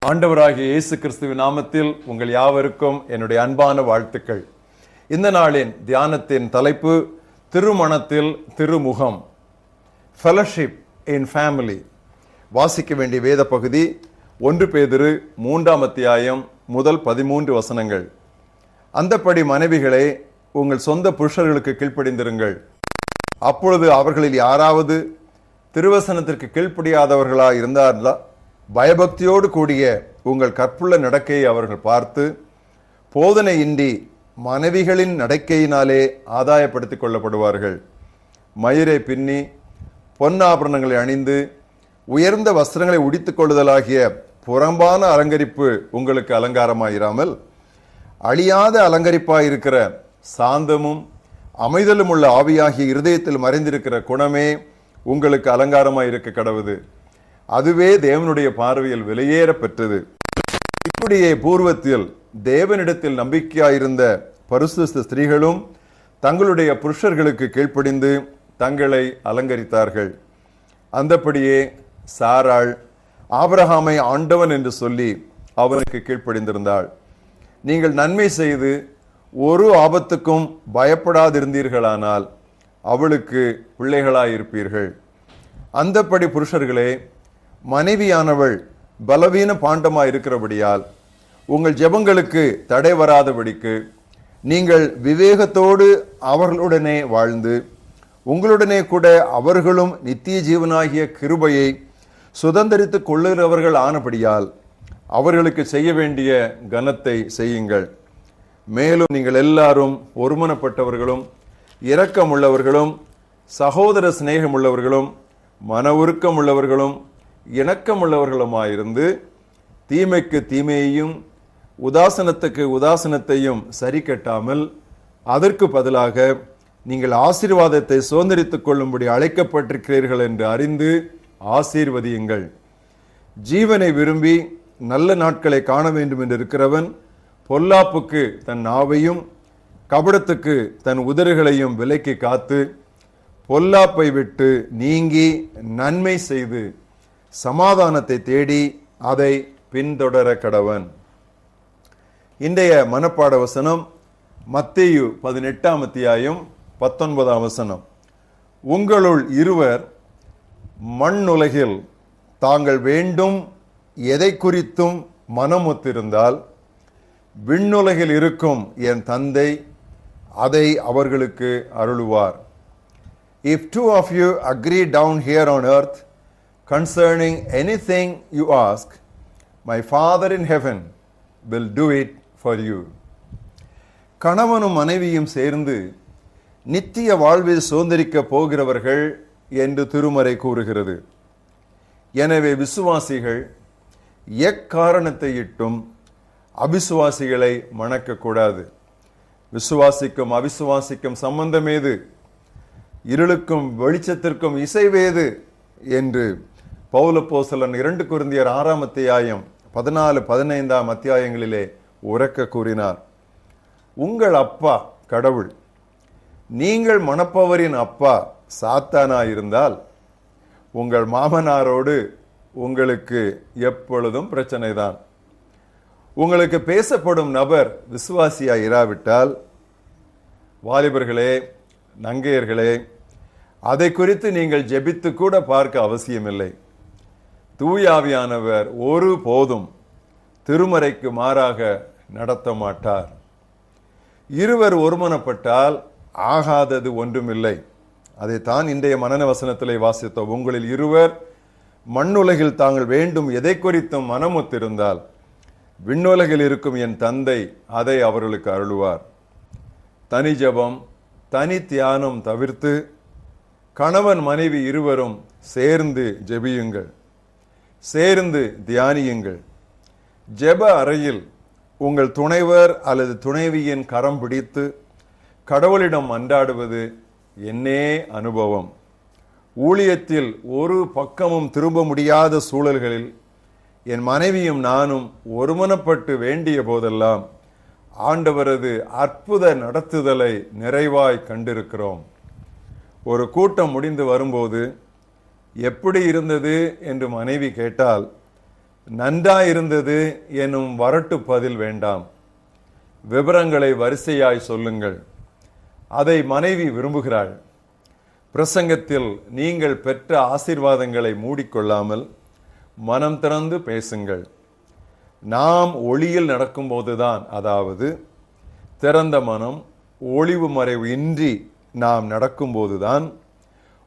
ஆண்டவராகிய இயேசு கிறிஸ்துவின் நாமத்தில் உங்கள் யாவருக்கும் என்னுடைய அன்பான வாழ்த்துக்கள். இந்த நாளின் தியானத்தின் தலைப்பு திருமணத்தில் திருமுகம், ஃபெலோஷிப் இன் ஃபேமிலி. வாசிக்க வேண்டிய வேத பகுதி 1 பேதுரு 3ஆம் அத்தியாயம் முதல் 13 வசனங்கள். அந்தப்படி மனைவிகளே, உங்கள் சொந்த புருஷர்களுக்கு கீழ்ப்படிந்திருங்கள். அப்பொழுது அவர்களில் யாராவது திருவசனத்திற்கு கீழ்ப்படியாதவர்களா இருந்தார்களா, பயபக்தியோடு கூடிய உங்கள் கற்புள்ள நடக்கையை அவர்கள் பார்த்து போதனையின்றி மனைவிகளின் நடக்கையினாலே ஆதாயப்படுத்திக் கொள்ளப்படுவார்கள். மயிரை பின்னி பொன்னாபரணங்களை அணிந்து உயர்ந்த வஸ்திரங்களை உடித்துக் கொள்ளுதலாகிய புறம்பான அலங்கரிப்பு உங்களுக்கு அலங்காரமாயிராமல், அழியாத அலங்கரிப்பாயிருக்கிற சாந்தமும் அமைதலும் உள்ள ஆவியாகிய இருதயத்தில் மறைந்திருக்கிற குணமே உங்களுக்கு அலங்காரமாயிருக்க கடவுது. அதுவே தேவனுடைய பார்வையில் விலையேற பெற்றது. இப்படியே பூர்வத்தில் தேவனிடத்தில் நம்பிக்கையாயிருந்த பரிசுத்த ஸ்திரீகளும் தங்களுடைய புருஷர்களுக்கு கீழ்ப்படிந்து தங்களை அலங்கரித்தார்கள். அந்தப்படியே சாராள் ஆபிரகாமை ஆண்டவன் என்று சொல்லி அவனுக்கு கீழ்ப்படிந்திருந்தாள். நீங்கள் நன்மை செய்து ஒரு ஆபத்துக்கும் பயப்படாதிருந்தீர்களானால் அவளுக்கு பிள்ளைகளாயிருப்பீர்கள். அந்தப்படி புருஷர்களே, மனைவியானவள் பலவீன பாண்டமாய் இருக்கிறபடியால் உங்கள் ஜெபங்களுக்கு தடை வராதபடிக்கு நீங்கள் விவேகத்தோடு அவர்களுடனே வாழ்ந்து உங்களுடனே கூட அவர்களும் நித்திய ஜீவனாகிய கிருபையை சுதந்திரித்துக் கொள்ளுகிறவர்கள் ஆனபடியால் அவர்களுக்கு செய்ய வேண்டிய கனத்தை செய்யுங்கள். மேலும் நீங்கள் எல்லாரும் ஒருமனப்பட்டவர்களும் இரக்கம் உள்ளவர்களும் சகோதர சிநேகம் உள்ளவர்களும் மன உருக்கம் உள்ளவர்களும் இணக்கம் உள்ளவர்களுமாயிருந்து தீமைக்கு தீமையையும் உதாசனத்துக்கு உதாசனத்தையும் சரி கட்டாமல் அதற்கு பதிலாக நீங்கள் ஆசீர்வாதத்தை சுதந்திரித்துக் கொள்ளும்படி அழைக்கப்பட்டிருக்கிறீர்கள் என்று அறிந்து ஆசீர்வதியுங்கள். ஜீவனை விரும்பி நல்ல நாட்களை காண வேண்டும் என்று இருக்கிறவன் பொல்லாப்புக்கு தன் நாவையும் கபடத்துக்கு தன் உதடுகளையும் விலக்கி காத்து பொல்லாப்பை விட்டு நீங்கி நன்மை செய்து சமாதானத்தை தேடி அதை பின்தொடர கடவன். இன்றைய மனப்பாட வசனம் மத்தேயு 18ஆம் அத்தியாயம் 19ஆம் வசனம். உங்களுள் இருவர் மண்ணுலகில் தாங்கள் வேண்டும் எதை குறித்தும் மனமொத்திருந்தால் விண்ணுலகில் இருக்கும் என் தந்தை அதை அவர்களுக்கு அருளுவார். If two of you agree down here on earth concerning anything you ask, my Father in heaven will do it for you. கணவனும் மனைவியும் சேர்ந்து நித்திய வாழ்வில் சுதந்திரிக்க போகிறவர்கள் என்று திருமறை கூறுகிறது. எனவே விசுவாசிகள் எக்காரணத்தை இட்டும் அவிசுவாசிகளை மணக்கக்கூடாது. விசுவாசிக்கும் அவிசுவாசிக்கும் சம்பந்தம் ஏது? இருளுக்கும் வெளிச்சத்திற்கும் இசைவேது என்று பவுலப்போஸ்தலன் 2 கொரிந்தியர் 6ஆம் அத்தியாயம் 14-15ஆம் அத்தியாயங்களிலே உரக்க கூறினார். உங்கள் அப்பா கடவுள், நீங்கள் மணப்பவரின் அப்பா சாத்தானாயிருந்தால் உங்கள் மாமனாரோடு உங்களுக்கு எப்பொழுதும் பிரச்சனை தான். உங்களுக்கு பேசப்படும் நபர் விசுவாசியாய் இராவிட்டால், வாலிபர்களே நங்கையர்களே, அதை குறித்து நீங்கள் ஜெபித்து கூட பார்க்க அவசியமில்லை. தூயாவியானவர் ஒரு போதும் திருமறைக்கு மாறாக நடத்த மாட்டார். இருவர் ஒருமனப்பட்டால் ஆகாதது ஒன்றுமில்லை. அதைத்தான் இன்றைய மனன வசனத்திலே வாசித்தோம். உங்களில் இருவர் மண்ணுலகில் தாங்கள் வேண்டும் எதை குறித்தும் மனமொத்திருந்தால் விண்ணுலகில் இருக்கும் என் தந்தை அதை அவர்களுக்கு அருளுவார். தனி ஜெபம் தனி தியானம் தவிர்த்து கணவன் மனைவி இருவரும் சேர்ந்து ஜெபியுங்கள், சேர்ந்து தியானியுங்கள். ஜெப அறையில் உங்கள் துணைவர் அல்லது துணைவியின் கரம் பிடித்து கடவுளிடம் மன்றாடுவது என்னே அனுபவம். ஊழியத்தில் ஒரு பக்கமும் திரும்ப முடியாத சூழல்களில் என் மனைவியும் நானும் ஒருமனப்பட்டு வேண்டிய போதெல்லாம் ஆண்டவரது அற்புத நடத்துதலை நிறைவாய் கண்டிருக்கிறோம். ஒரு கூட்டம் முடிந்து வரும்போது எப்படி இருந்தது என்று மனைவி கேட்டால் நன்றாயிருந்தது எனும் வரட்டு பதில் வேண்டாம். விவரங்களை வரிசையாய் சொல்லுங்கள். அதை மனைவி விரும்புகிறாள். பிரசங்கத்தில் நீங்கள் பெற்ற ஆசீர்வாதங்களை மூடிக்கொள்ளாமல் மனம் திறந்து பேசுங்கள். நாம் ஒளியில் நடக்கும்போதுதான், அதாவது திறந்த மனம், ஒளிவு மறைவு இன்றி நாம் நடக்கும்போதுதான்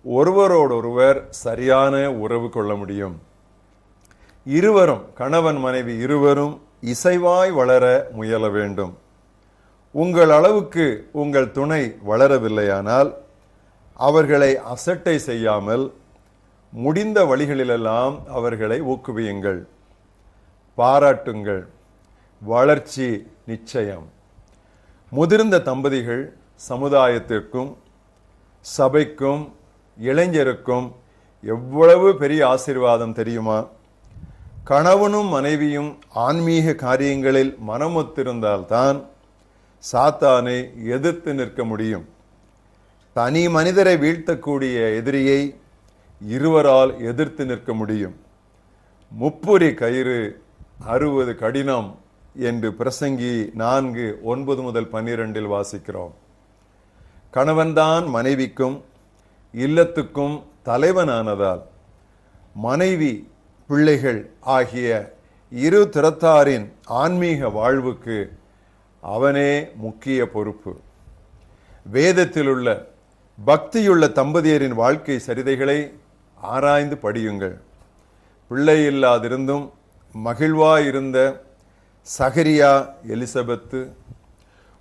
ஒருவரோடொருவர் சரியான உறவு கொள்ள முடியும். இருவரும், கணவன் மனைவி இருவரும் இசைவாய் வளர முயல வேண்டும். உங்கள் அளவுக்கு உங்கள் துணை வளரவில்லையானால் அவர்களை அசட்டை செய்யாமல் முடிந்த வழிகளிலெல்லாம் அவர்களை ஊக்குவியுங்கள், பாராட்டுங்கள். வளர்ச்சி நிச்சயம். முதிர்ந்த தம்பதிகள் சமுதாயத்திற்கும் சபைக்கும் இளைஞருக்கும் எவ்வளவு பெரிய ஆசீர்வாதம் தெரியுமா? கணவனும் மனைவியும் ஆன்மீக காரியங்களில் மனமொத்திருந்தால்தான் சாத்தானை எதிர்த்து நிற்க முடியும். தனி மனிதரை வீழ்த்தக்கூடிய எதிரியை இருவரால் எதிர்த்து நிற்க முடியும். முப்புரி கயிறு 60 கடினம் என்று பிரசங்கி 4:9-12 வாசிக்கிறோம். கணவன்தான் மனைவிக்கும் இல்லத்துக்கும் தலைவனானதால் மனைவி, பிள்ளைகள் ஆகிய இரு திறத்தாரின் ஆன்மீக வாழ்வுக்கு அவனே முக்கிய பொறுப்பு. வேதத்தில் உள்ள பக்தியுள்ள தம்பதியரின் வாழ்க்கை சரிதைகளை ஆராய்ந்து படியுங்கள். பிள்ளை இல்லாதிருந்தும் மகிழ்வாயிருந்த சகரியா, எலிசபெத்து,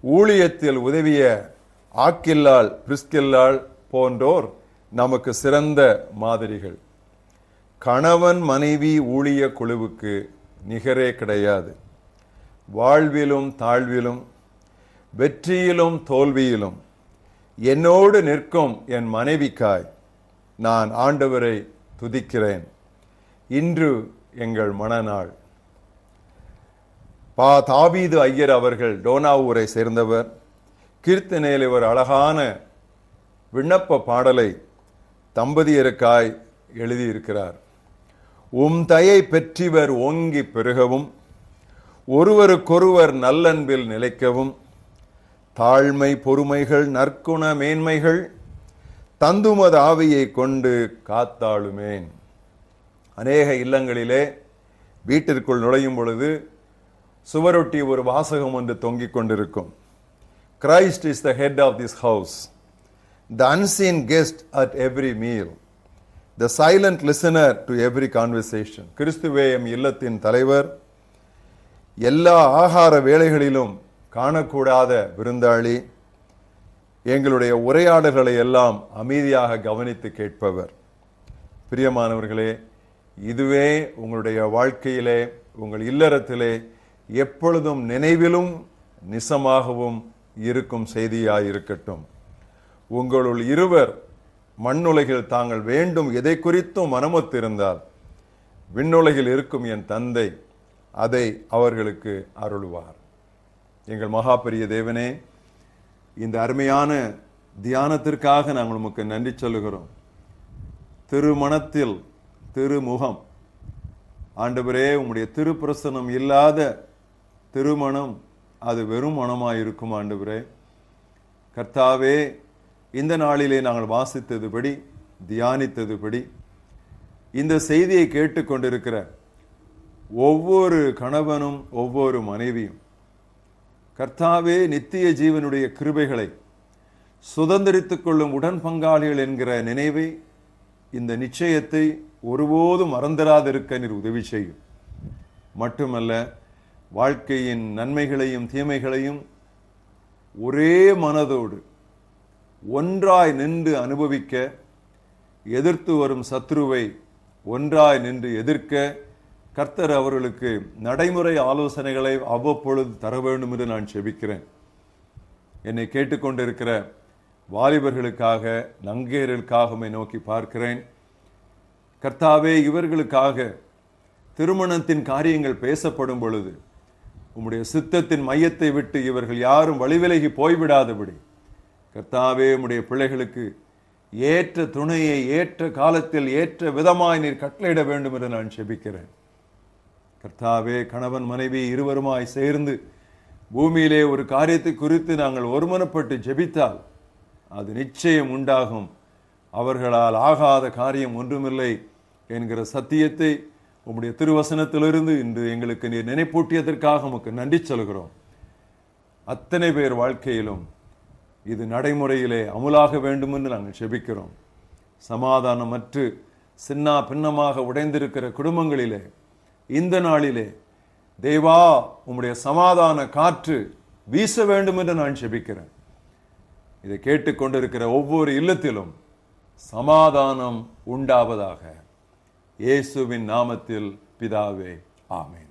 ஊழியத்தில் உதவிய ஆக்கில்லாள், பிரிஸ்கில்லாள் போன்றோர் நமக்கு சிறந்த மாதிரிகள். கணவன் மனைவி ஊழிய குழுவுக்கு நிகரே கிடையாது. வாழ்விலும் தாழ்விலும் வெற்றியிலும் தோல்வியிலும் என்னோடு நிற்கும் என் மனைவிக்காய் நான் ஆண்டவரை துதிக்கிறேன். இன்று எங்கள் மணநாள். தாவீது ஐயர் அவர்கள் டோனாவூரை சேர்ந்தவர். கீர்த்தனையில் ஒரு அழகான விண்ணப்ப பாடலை தம்பதியருக்காய் எழுதியிருக்கிறார். உம் தயை பெற்றிவர் ஓங்கி பெருகவும், ஒருவருக்கொருவர் நல்லன்பில் நிலைக்கவும், தாழ்மை பொறுமைகள் நற்குண மேன்மைகள் தந்துமது ஆவியை கொண்டு காத்தாளுமேன். அநேக இல்லங்களிலே வீட்டிற்குள் நுழையும் பொழுது சுவரொட்டி ஒரு வாசகம் ஒன்று தொங்கிக் கொண்டிருக்கும். Christ is the head of this house, the unseen guest at every meal, the silent listener to every conversation. கிறிஸ்துவே எம் இல்லத்தின் தலைவர், எல்லா ஆகார வேளைகளிலும் காணக்கூடாத விருந்தாளி, எங்களுடைய உரையாடல்களை எல்லாம் அமைதியாக கவனித்து கேட்பவர். பிரியமானவர்களே, இதுவே உங்களுடைய வாழ்க்கையிலே, உங்கள் இல்லறத்திலே எப்பொழுதும் நினைவிலும் நிசமாகவும் இருக்கும் செய்தியாயிருக்கட்டும். உங்களுள் இருவர் மண்ணுலகில் தாங்கள் வேண்டும் எதை குறித்தும் மனமொத்திருந்தால் விண்ணுலகில் இருக்கும் என் தந்தை அதை அவர்களுக்கு அருளுவார். எங்கள் மகா பெரிய தேவனே, இந்த அருமையான தியானத்திற்காக நாங்கள் உமக்கு நன்றி சொல்லுகிறோம். திருமணத்தில் திருமுகம், ஆண்டவரே, உம்முடைய திருப்பிரசனம் இல்லாத திருமணம் அது வெறும் மனமாயிருக்கும். ஆண்டவரே கர்த்தாவே, இந்த நாளிலே நாங்கள் வாசித்ததுபடி, தியானித்ததுபடி, இந்த செய்தியை கேட்டுக்கொண்டிருக்கிற ஒவ்வொரு கணவனும் ஒவ்வொரு மனைவியும் கர்த்தாவே நித்திய ஜீவனுடைய கிருபைகளை சுதந்திரித்துக் கொள்ளும் உடன் பங்காளிகள் என்கிற நினைவை, இந்த நிச்சயத்தை ஒருபோதும் மறந்திராதிருக்க நீர் உதவி செய்யும். மட்டுமல்ல, வாழ்க்கையின் நன்மைகளையும் தீமைகளையும் ஒரே மனதோடு ஒன்றாய் நின்று அனுபவிக்க, எதிர்த்து வரும் சத்ருவை ஒன்றாய் நின்று எதிர்க்க கர்த்தர் அவர்களுக்கு நடைமுறை ஆலோசனைகளை அவ்வப்பொழுது தர வேண்டும் என்று நான் செபிக்கிறேன். என்னை கேட்டுக்கொண்டிருக்கிற வாலிபர்களுக்காக, நங்கையர்களுக்காக நோக்கி பார்க்கிறேன். கர்த்தாவே, இவர்களுக்காக திருமணத்தின் காரியங்கள் பேசப்படும் பொழுது உம்முடைய சித்தத்தின் மையத்தை விட்டு இவர்கள் யாரும் வழிவிலகி போய்விடாதபடி கர்த்தாவே, உம்முடைய பிள்ளைகளுக்கு ஏற்ற துணையை ஏற்ற காலத்தில் ஏற்ற விதமாய் நீர் கட்டளையிட வேண்டும் என்று நான் செபிக்கிறேன். கர்த்தாவே, கணவன் மனைவி இருவருமாய் சேர்ந்து பூமியிலே ஒரு காரியத்தை குறித்து நாங்கள் ஒருமனப்பட்டு ஜெபித்தால் அது நிச்சயம் உண்டாகும். அவர்களால் ஆகாத காரியம் ஒன்றுமில்லை என்கிற சத்தியத்தை உம்முடைய திருவசனத்திலிருந்து இன்று எங்களுக்கு நீர் நினைப்பூட்டியதற்காக உமக்கு நன்றி சொல்கிறோம். அத்தனை பேர் வாழ்க்கையிலும் இது நடைமுறையிலே அமுலாக வேண்டும் என்று நாங்கள் ஜெபிக்கிறோம். சமாதானமற்று சின்னா பின்னமாக உடைந்திருக்கிற குடும்பங்களிலே இந்த நாளிலே தேவா உம்முடைய சமாதான காற்று வீச வேண்டும் என்று நான் ஜெபிக்கிறேன். இதை கேட்டுக்கொண்டிருக்கிற ஒவ்வொரு இல்லத்திலும் சமாதானம் உண்டாவதாக. இயேசுவின் நாமத்தில் பிதாவே, ஆமென்.